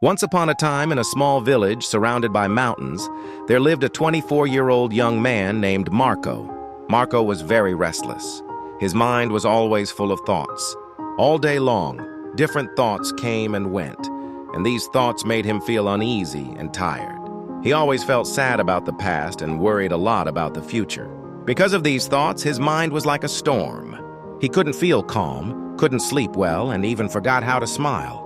Once upon a time, in a small village surrounded by mountains, there lived a 24-year-old young man named Marco. Marco was very restless. His mind was always full of thoughts. All day long, different thoughts came and went, and these thoughts made him feel uneasy and tired. He always felt sad about the past and worried a lot about the future. Because of these thoughts, his mind was like a storm. He couldn't feel calm, couldn't sleep well, and even forgot how to smile.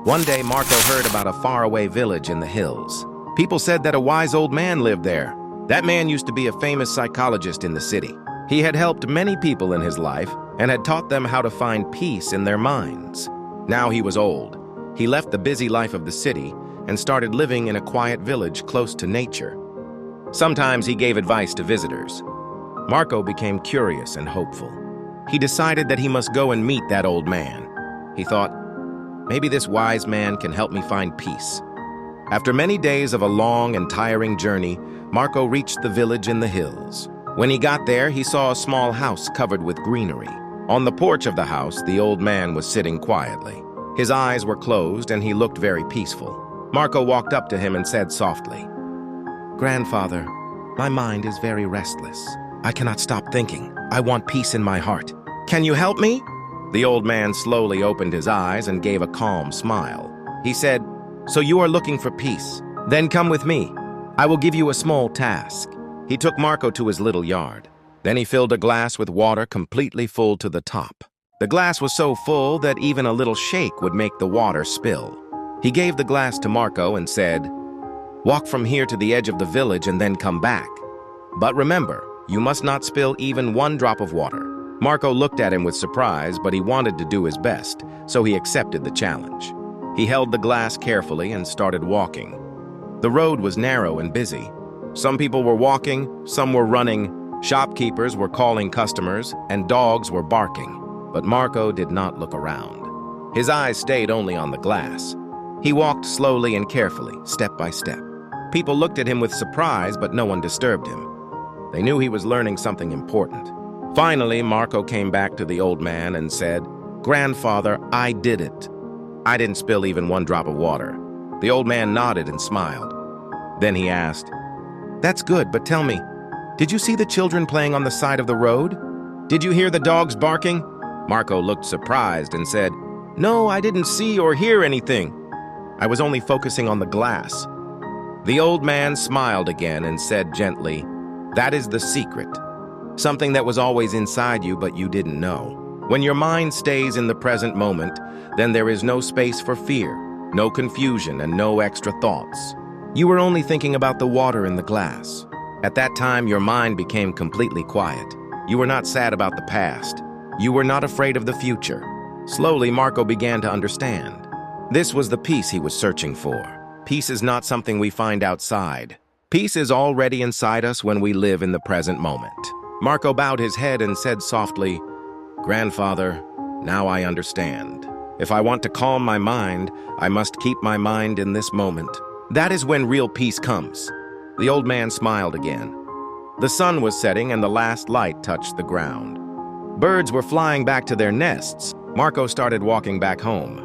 One day, Marco heard about a faraway village in the hills. People said that a wise old man lived there. That man used to be a famous psychologist in the city. He had helped many people in his life and had taught them how to find peace in their minds. Now he was old. He left the busy life of the city and started living in a quiet village close to nature. Sometimes he gave advice to visitors. Marco became curious and hopeful. He decided that he must go and meet that old man. He thought, maybe this wise man can help me find peace. After many days of a long and tiring journey, Marco reached the village in the hills. When he got there, he saw a small house covered with greenery. On the porch of the house, the old man was sitting quietly. His eyes were closed and he looked very peaceful. Marco walked up to him and said softly, "Grandfather, my mind is very restless. I cannot stop thinking. I want peace in my heart. Can you help me?" The old man slowly opened his eyes and gave a calm smile. He said, "So you are looking for peace? Then come with me. I will give you a small task." He took Marco to his little yard. Then he filled a glass with water completely full to the top. The glass was so full that even a little shake would make the water spill. He gave the glass to Marco and said, "Walk from here to the edge of the village and then come back. But remember, you must not spill even one drop of water." Marco looked at him with surprise, but he wanted to do his best, so he accepted the challenge. He held the glass carefully and started walking. The road was narrow and busy. Some people were walking, some were running, shopkeepers were calling customers, and dogs were barking. But Marco did not look around. His eyes stayed only on the glass. He walked slowly and carefully, step by step. People looked at him with surprise, but no one disturbed him. They knew he was learning something important. Finally, Marco came back to the old man and said, "Grandfather, I did it. I didn't spill even one drop of water." The old man nodded and smiled. Then he asked, "That's good, but tell me, did you see the children playing on the side of the road? Did you hear the dogs barking?" Marco looked surprised and said, "No, I didn't see or hear anything. I was only focusing on the glass." The old man smiled again and said gently, "That is the secret. Something that was always inside you but you didn't know. When your mind stays in the present moment, then there is no space for fear, no confusion, and no extra thoughts. You were only thinking about the water in the glass. At that time, your mind became completely quiet. You were not sad about the past. You were not afraid of the future." Slowly, Marco began to understand. This was the peace he was searching for. Peace is not something we find outside. Peace is already inside us when we live in the present moment. Marco bowed his head and said softly, "Grandfather, now I understand. If I want to calm my mind, I must keep my mind in this moment. That is when real peace comes." The old man smiled again. The sun was setting and the last light touched the ground. Birds were flying back to their nests. Marco started walking back home.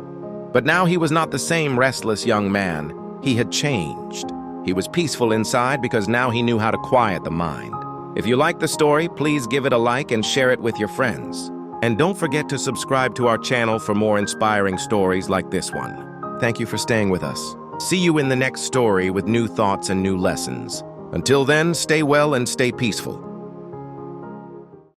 But now he was not the same restless young man. He had changed. He was peaceful inside because now he knew how to quiet the mind. If you like the story, please give it a like and share it with your friends. And don't forget to subscribe to our channel for more inspiring stories like this one. Thank you for staying with us. See you in the next story with new thoughts and new lessons. Until then, stay well and stay peaceful.